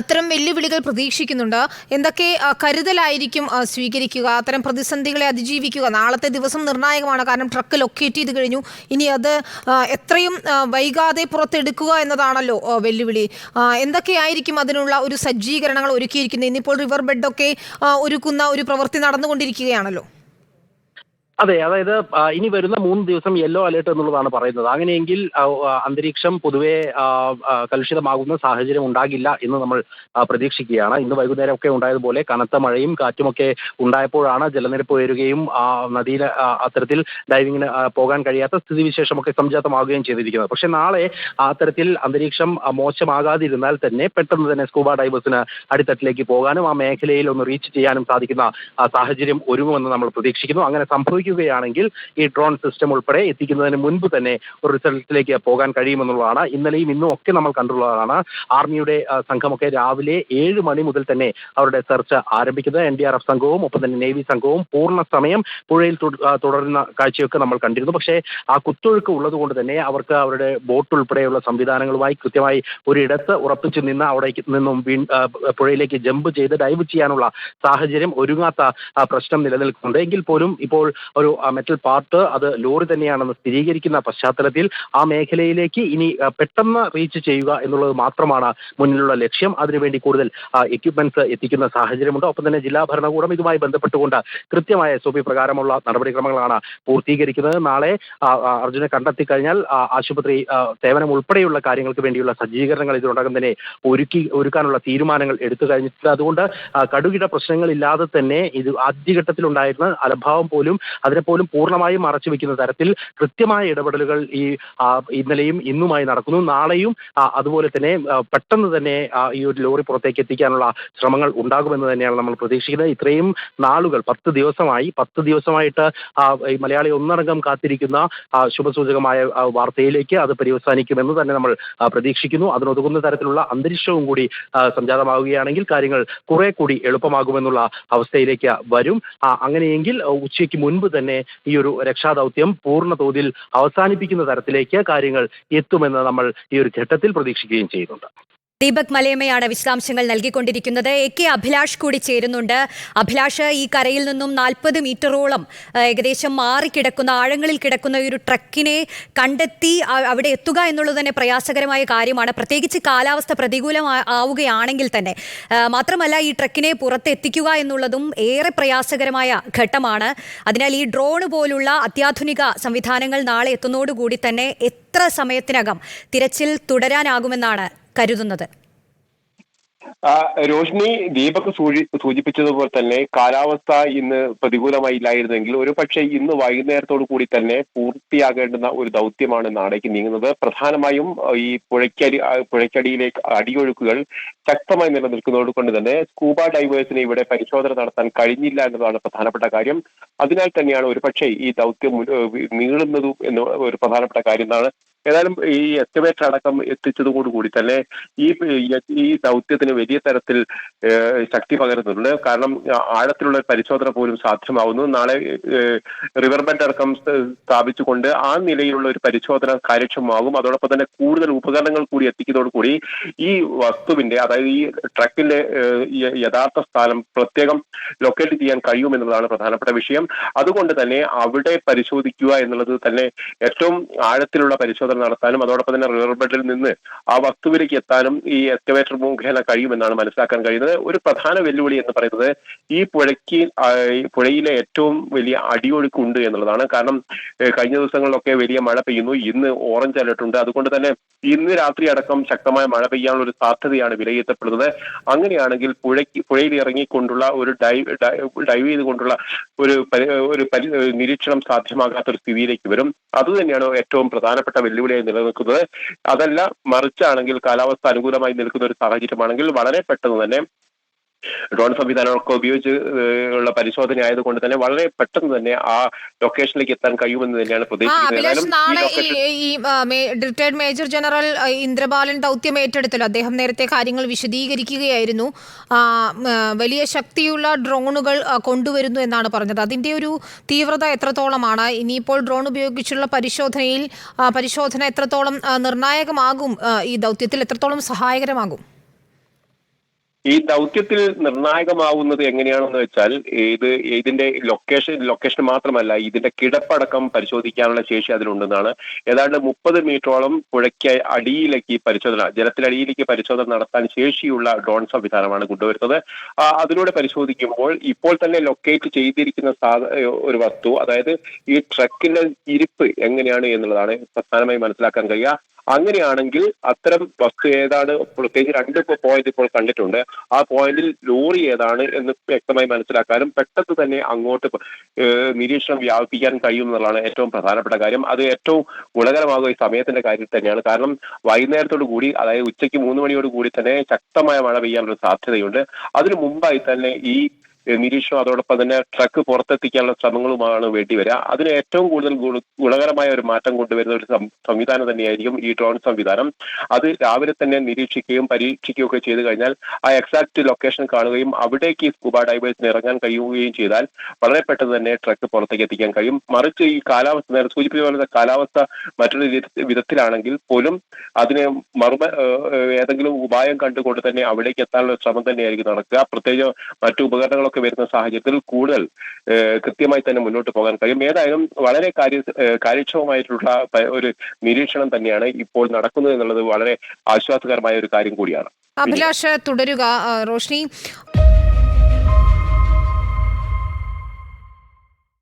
അത്തരം വെല്ലുവിളികൾ പ്രതീക്ഷിക്കുന്നുണ്ട്. എന്തൊക്കെ കരുതലായിരിക്കും സ്വീകരിക്കുക? അത്തരം പ്രതിസന്ധികളെ അതിജീവിക്കുക. നാളത്തെ ദിവസം നിർണായകമാണ്. കാരണം ട്രക്ക് ലൊക്കേറ്റ് ചെയ്ത് കഴിഞ്ഞു. ഇനി അത് എത്രയും വൈകാതെ പുറത്തെടുക്കുക എന്നതാണല്ലോ വെല്ലുവിളി. എന്തൊക്കെയായിരിക്കും അതിനുള്ള ഒരു സജ്ജീകരണങ്ങൾ ഒരുക്കിയിരിക്കുന്നത്? ഇന്നിപ്പോൾ റിവർ ബെഡൊക്കെ ഒരുക്കുന്ന ഒരു പ്രവൃത്തി നടന്നുകൊണ്ടിരിക്കുകയാണല്ലോ. അതെ, അതായത് ഇനി വരുന്ന 3 ദിവസം യെല്ലോ അലേർട്ട് എന്നുള്ളതാണ് പറയുന്നത്. അങ്ങനെയെങ്കിൽ അന്തരീക്ഷം പൊതുവെ കലുഷിതമാകുന്ന സാഹചര്യം ഉണ്ടാകില്ല എന്ന് നമ്മൾ പ്രതീക്ഷിക്കുകയാണ്. ഇന്ന് വൈകുന്നേരമൊക്കെ ഉണ്ടായതുപോലെ കനത്ത മഴയും കാറ്റുമൊക്കെ ഉണ്ടായപ്പോഴാണ് ജലനിരപ്പ് ഉയരുകയും നദിയിൽ അത്തരത്തിൽ ഡൈവിങ്ങിന് പോകാൻ കഴിയാത്ത സ്ഥിതിവിശേഷമൊക്കെ സംജാതമാവുകയും ചെയ്തിരിക്കുന്നത്. പക്ഷെ നാളെ അത്തരത്തിൽ അന്തരീക്ഷം മോശമാകാതിരുന്നാൽ തന്നെ പെട്ടെന്ന് തന്നെ സ്കൂബ ഡൈവേഴ്സിന് അടിത്തട്ടിലേക്ക് പോകാനും ആ മേഖലയിൽ ഒന്ന് റീച്ച് ചെയ്യാനും സാധിക്കുന്ന സാഹചര്യം ഒരുങ്ങുമെന്ന് നമ്മൾ പ്രതീക്ഷിക്കുന്നു. അങ്ങനെ സംഭവിക്കുകയാണെങ്കിൽ ഈ ഡ്രോൺ സിസ്റ്റം ഉൾപ്പെടെ എത്തിക്കുന്നതിന് മുൻപ് തന്നെ ഒരു റിസൾട്ടിലേക്ക് പോകാൻ കഴിയുമെന്നുള്ളതാണ്. ഇന്നലെയും ഇന്നും ഒക്കെ നമ്മൾ കണ്ടുള്ളതാണ്. ആർമിയുടെ സംഘമൊക്കെ രാവിലെ 7 മണി മുതൽ തന്നെ അവരുടെ സെർച്ച് ആരംഭിക്കുന്നത്. NDRF സംഘവും ഒപ്പം തന്നെ നേവി സംഘവും പൂർണ്ണ സമയം പുഴയിൽ തുടരുന്ന കാഴ്ചയൊക്കെ നമ്മൾ കണ്ടിരുന്നു. പക്ഷേ ആ കുത്തൊഴുക്ക് ഉള്ളതുകൊണ്ട് തന്നെ അവർക്ക് അവരുടെ ബോട്ട് ഉൾപ്പെടെയുള്ള സംവിധാനങ്ങളുമായി കൃത്യമായി ഒരിടത്ത് ഉറപ്പിച്ചു നിന്ന് അവിടെ നിന്നും പുഴയിലേക്ക് ജമ്പ് ചെയ്ത് ഡൈവ് ചെയ്യാനുള്ള സാഹചര്യം ഒരുങ്ങാത്ത പ്രശ്നം നിലനിൽക്കുന്നുണ്ട്. എങ്കിൽ പോലും ഇപ്പോൾ ഒരു മെറ്റൽ പാർട്ട് അത് ലോറി തന്നെയാണെന്ന് സ്ഥിരീകരിക്കുന്ന പശ്ചാത്തലത്തിൽ ആ മേഖലയിലേക്ക് ഇനി പെട്ടെന്ന് റീച്ച് ചെയ്യുക എന്നുള്ളത് മാത്രമാണ് മുന്നിലുള്ള ലക്ഷ്യം. അതിനുവേണ്ടി കൂടുതൽ എക്യുപ്മെന്റ്സ് എത്തിക്കുന്ന സാഹചര്യമുണ്ട്. ഒപ്പം തന്നെ ജില്ലാ ഭരണകൂടം ഇതുമായി ബന്ധപ്പെട്ടുകൊണ്ട് കൃത്യമായ SOP പ്രകാരമുള്ള നടപടിക്രമങ്ങളാണ് പൂർത്തീകരിക്കുന്നത്. നാളെ അർജുനെ കണ്ടെത്തി കഴിഞ്ഞാൽ ആശുപത്രി സേവനം ഉൾപ്പെടെയുള്ള കാര്യങ്ങൾക്ക് വേണ്ടിയുള്ള സജ്ജീകരണങ്ങൾ ഇതിനോടകം തന്നെ ഒരുക്കാനുള്ള തീരുമാനങ്ങൾ എടുത്തു കഴിഞ്ഞിട്ടുണ്ട്. അതുകൊണ്ട് കടുകിട പ്രശ്നങ്ങളില്ലാതെ തന്നെ ഇത് ആദ്യഘട്ടത്തിലുണ്ടായിരുന്ന അലംഭാവം പോലും അതിനെപ്പോലും പൂർണ്ണമായും മറച്ചു വെക്കുന്ന തരത്തിൽ കൃത്യമായ ഇടപെടലുകൾ ഇന്നലെയും ഇന്നുമായി നടക്കുന്നു. നാളെയും അതുപോലെ തന്നെ പെട്ടെന്ന് തന്നെ ഈ ഒരു ലോറി പുറത്തേക്ക് എത്തിക്കാനുള്ള ശ്രമങ്ങൾ ഉണ്ടാകുമെന്ന് തന്നെയാണ് നമ്മൾ പ്രതീക്ഷിക്കുന്നത്. ഇത്രയും നാളുകൾ 10 ദിവസമായിട്ട് ഈ മലയാളി ഒന്നടങ്കം കാത്തിരിക്കുന്ന ശുഭസൂചകമായ വാർത്തയിലേക്ക് അത് പര്യവസാനിക്കുമെന്ന് തന്നെ നമ്മൾ പ്രതീക്ഷിക്കുന്നു. അതിനൊതുങ്ങുന്ന തരത്തിലുള്ള അന്തരീക്ഷവും കൂടി സംജാതമാവുകയാണെങ്കിൽ കാര്യങ്ങൾ കുറെ കൂടി എളുപ്പമാകുമെന്നുള്ള അവസ്ഥയിലേക്ക് വരും. അങ്ങനെയെങ്കിൽ ഉച്ചയ്ക്ക് മുൻപ് തന്നെ ഈ ഒരു രക്ഷാദൗത്യം പൂർണ്ണ തോതിൽ അവസാനിപ്പിക്കുന്ന തരത്തിലേക്ക് കാര്യങ്ങൾ എത്തുമെന്ന് നമ്മൾ ഈ ഒരു ഘട്ടത്തിൽ പ്രതീക്ഷിക്കുകയും ചെയ്യുന്നുണ്ട്. ദീപക് മലയമ്മയാണ് വിശദാംശങ്ങൾ നൽകിക്കൊണ്ടിരിക്കുന്നത്. AK അഭിലാഷ് കൂടി ചേരുന്നുണ്ട്. അഭിലാഷ്, ഈ കരയിൽ നിന്നും 40 മീറ്ററോളം ഏകദേശം മാറിക്കിടക്കുന്ന ആഴങ്ങളിൽ കിടക്കുന്ന ഒരു ട്രക്കിനെ കണ്ടെത്തി അവിടെ എത്തുക എന്നുള്ളത് തന്നെ പ്രയാസകരമായ കാര്യമാണ്, പ്രത്യേകിച്ച് കാലാവസ്ഥ പ്രതികൂലമാവുകയാണെങ്കിൽ തന്നെ. മാത്രമല്ല, ഈ ട്രക്കിനെ പുറത്തെത്തിക്കുക എന്നുള്ളതും ഏറെ പ്രയാസകരമായ ഘട്ടമാണ്. അതിനാൽ ഈ ഡ്രോൺ പോലുള്ള അത്യാധുനിക സംവിധാനങ്ങൾ നാളെ എത്തുന്നതോടുകൂടി തന്നെ എത്ര സമയത്തിനകം തിരച്ചിൽ തുടരാനാകുമെന്നാണ് കരുതുന്നത്? രോഷ്നി, ദീപക് സൂചിപ്പിച്ചതുപോലെ തന്നെ കാലാവസ്ഥ ഇന്ന് പ്രതികൂലമായില്ലായിരുന്നെങ്കിൽ ഒരു പക്ഷേ ഇന്ന് വൈകുന്നേരത്തോടു കൂടി തന്നെ പൂർത്തിയാകേണ്ടുന്ന ഒരു ദൗത്യമാണ് നാളേക്ക് നീങ്ങുന്നത്. പ്രധാനമായും ഈ പുഴയ്ക്കടിയിലേക്ക് അടിയൊഴുക്കുകൾ ശക്തമായി നിലനിൽക്കുന്നതോട് കൊണ്ട് തന്നെ സ്കൂബ ഡൈവേഴ്സിന് ഇവിടെ പരിശോധന നടത്താൻ കഴിഞ്ഞില്ല എന്നതാണ് പ്രധാനപ്പെട്ട കാര്യം. അതിനാൽ തന്നെയാണ് ഒരു പക്ഷേ ഈ ദൗത്യം നീളുന്നതും എന്ന ഒരു പ്രധാനപ്പെട്ട കാര്യം എന്നാണ്. ഏതായാലും ഈ എസ്റ്റിമേറ്റർ അടക്കം എത്തിച്ചതോടുകൂടി തന്നെ ഈ ദൗത്യത്തിന് വലിയ തരത്തിൽ ശക്തി പകരുന്നുണ്ട്. കാരണം ആഴത്തിലുള്ള പരിശോധന പോലും സാധ്യമാവുന്നു. നാളെ റിവർ ബെഡ് അടക്കം സ്ഥാപിച്ചുകൊണ്ട് ആ നിലയിലുള്ള ഒരു പരിശോധന കാര്യക്ഷമമാകും. അതോടൊപ്പം തന്നെ കൂടുതൽ ഉപകരണങ്ങൾ കൂടി എത്തിക്കുന്നതോടുകൂടി ഈ വസ്തുവിന്റെ, അതായത് ഈ ട്രക്കിന്റെ യഥാർത്ഥ സ്ഥാനം പ്രത്യേകം ലൊക്കേറ്റ് ചെയ്യാൻ കഴിയുമെന്നുള്ളതാണ് പ്രധാനപ്പെട്ട വിഷയം. അതുകൊണ്ട് തന്നെ അവിടെ പരിശോധിക്കുക എന്നുള്ളത് തന്നെ ഏറ്റവും ആഴത്തിലുള്ള പരിശോധന നടത്താനും അതോടൊപ്പം തന്നെ റിവർ ബെഡിൽ നിന്ന് ആ വസ്തുവിലേക്ക് എത്താനും ഈ എക്സ്കവേറ്റർ മുഖേന കഴിയുമെന്നാണ് മനസ്സിലാക്കാൻ കഴിയുന്നത്. ഒരു പ്രധാന വെല്ലുവിളി എന്ന് പറയുന്നത് ഈ പുഴയിലെ ഏറ്റവും വലിയ അടിയൊഴുക്കുണ്ട് എന്നുള്ളതാണ്. കാരണം കഴിഞ്ഞ ദിവസങ്ങളിലൊക്കെ വലിയ മഴ പെയ്യുന്നു. ഇന്ന് ഓറഞ്ച് അലർട്ട് ഉണ്ട്. അതുകൊണ്ട് തന്നെ ഇന്ന് രാത്രി അടക്കം ശക്തമായ മഴ പെയ്യാനുള്ള ഒരു സാധ്യതയാണ് വിലയിരുത്തപ്പെടുന്നത്. അങ്ങനെയാണെങ്കിൽ പുഴയിൽ ഇറങ്ങിക്കൊണ്ടുള്ള ഒരു ഡൈവ് ചെയ്തുകൊണ്ടുള്ള ഒരു നിരീക്ഷണം സാധ്യമാകാത്ത ഒരു സ്ഥിതിയിലേക്ക് വരും. അതുതന്നെയാണ് ഏറ്റവും പ്രധാനപ്പെട്ട വെല്ലുവിളിയായി നിലനിൽക്കുന്നത്. അതല്ല, മറിച്ചാണെങ്കിൽ കാലാവസ്ഥ അനുകൂലമായി നിൽക്കുന്ന ഒരു സാഹചര്യമാണെങ്കിൽ വളരെ പെട്ടെന്ന് തന്നെ ഡ്രോൺ സംവിധാനങ്ങളൊക്കെ ഉപയോഗിച്ച് ഉള്ള പരിശോധന ആയതുകൊണ്ട് തന്നെ വളരെ പെട്ടെന്ന് തന്നെ ആ ലൊക്കേഷനിലേക്ക് എത്താൻ കഴിയുമെന്ന് തന്നെയാണ് പ്രതീക്ഷിക്കുന്നത്. നാളെ ഈ റിട്ടയർഡ് മേജർ ജനറൽ ഇന്ദ്രബാലൻ ദൗത്യം ഏറ്റെടുത്തല്ലോ. അദ്ദേഹം നേരത്തെ കാര്യങ്ങൾ വിശദീകരിക്കുകയായിരുന്നു. വലിയ ശക്തിയുള്ള ഡ്രോണുകൾ കൊണ്ടുവരുന്നു എന്നാണ് പറഞ്ഞത്. അതിന്റെ ഒരു തീവ്രത എത്രത്തോളമാണ്? ഇനിയിപ്പോൾ ഡ്രോൺ ഉപയോഗിച്ചുള്ള പരിശോധന എത്രത്തോളം നിർണായകമാകും? ഈ ദൗത്യത്തിൽ എത്രത്തോളം സഹായകരമാകും? ഈ ദൗത്യത്തിൽ നിർണായകമാവുന്നത് എങ്ങനെയാണെന്ന് വെച്ചാൽ ഇതിന്റെ ലൊക്കേഷൻ മാത്രമല്ല, ഇതിന്റെ കിടപ്പടക്കം പരിശോധിക്കാനുള്ള ശേഷി അതിലുണ്ടെന്നാണ്. ഏതാണ്ട് 30 മീറ്ററോളം പുഴയ്ക്ക് അടിയിലേക്ക് ജലത്തിലടിയിലേക്ക് പരിശോധന നടത്താൻ ശേഷിയുള്ള ഡ്രോൺ സംവിധാനമാണ് കൊണ്ടുവരുന്നത്. അതിലൂടെ പരിശോധിക്കുമ്പോൾ ഇപ്പോൾ തന്നെ ലൊക്കേറ്റ് ചെയ്തിരിക്കുന്ന ഒരു വസ്തു, അതായത് ഈ ട്രക്കിന്റെ ഇരിപ്പ് എങ്ങനെയാണ് എന്നുള്ളതാണ് പ്രധാനമായി മനസ്സിലാക്കാൻ കഴിയുക. അങ്ങനെയാണെങ്കിൽ അത്തരം വസ്തു ഏതാണ്, പ്രത്യേകിച്ച് 2 പോയിന്റ് ഇപ്പോൾ കണ്ടിട്ടുണ്ട്. ആ പോയിന്റിൽ ലോറി ഏതാണ് എന്ന് വ്യക്തമായി മനസ്സിലാക്കാനും പെട്ടെന്ന് തന്നെ അങ്ങോട്ട് നിരീക്ഷണം വ്യാപിപ്പിക്കാൻ കഴിയും എന്നുള്ളതാണ് ഏറ്റവും പ്രധാനപ്പെട്ട കാര്യം. അത് ഏറ്റവും ഗുണകരമാകുക ഈ സമയത്തിന്റെ കാര്യത്തിൽ തന്നെയാണ്. കാരണം വൈകുന്നേരത്തോടു കൂടി, അതായത് ഉച്ചയ്ക്ക് 3 മണിയോട് കൂടി തന്നെ ശക്തമായ മഴ പെയ്യാനുള്ള സാധ്യതയുണ്ട്. അതിനു മുമ്പായി തന്നെ ഈ നിരീക്ഷണം, അതോടൊപ്പം തന്നെ ട്രക്ക് പുറത്തെത്തിക്കാനുള്ള ശ്രമങ്ങളുമാണ് വേണ്ടിവരിക. അതിന് ഏറ്റവും കൂടുതൽ ഗുണകരമായ ഒരു മാറ്റം കൊണ്ടുവരുന്ന ഒരു സംവിധാനം തന്നെയായിരിക്കും ഈ ഡ്രോൺ സംവിധാനം. അത് രാവിലെ തന്നെ നിരീക്ഷിക്കുകയും പരീക്ഷിക്കുകയും ഒക്കെ ചെയ്തു കഴിഞ്ഞാൽ ആ എക്സാക്ട് ലൊക്കേഷൻ കാണുകയും അവിടേക്ക് സ്കൂബ ഡൈവേഴ്സിന് ഇറങ്ങാൻ കഴിയുകയും ചെയ്താൽ വളരെ പെട്ടെന്ന് തന്നെ ട്രക്ക് പുറത്തേക്ക് എത്തിക്കാൻ കഴിയും. മറിച്ച് ഈ കാലാവസ്ഥ, നേരെ സൂചിപ്പിച്ച പോലെ കാലാവസ്ഥ മറ്റൊരു വിധത്തിലാണെങ്കിൽ പോലും അതിന് ഏതെങ്കിലും ഉപായം കണ്ടുകൊണ്ട് തന്നെ അവിടേക്ക് എത്താനുള്ള ശ്രമം തന്നെയായിരിക്കും നടക്കുക. പ്രത്യേകിച്ച് മറ്റു ഉപകരണങ്ങളൊക്കെ വരുന്ന സാഹചര്യത്തിൽ കൂടുതൽ കൃത്യമായി തന്നെ മുന്നോട്ട് പോകാൻ കഴിയും. ഏതായാലും വളരെ കാര്യക്ഷമമായിട്ടുള്ള ഒരു നിരീക്ഷണം തന്നെയാണ് ഇപ്പോൾ നടക്കുന്നത് എന്നുള്ളത് വളരെ ആശ്വാസകരമായ ഒരു കാര്യം കൂടിയാണ്. അഭിലാഷ്, തുടരുക. റോഷ്നി,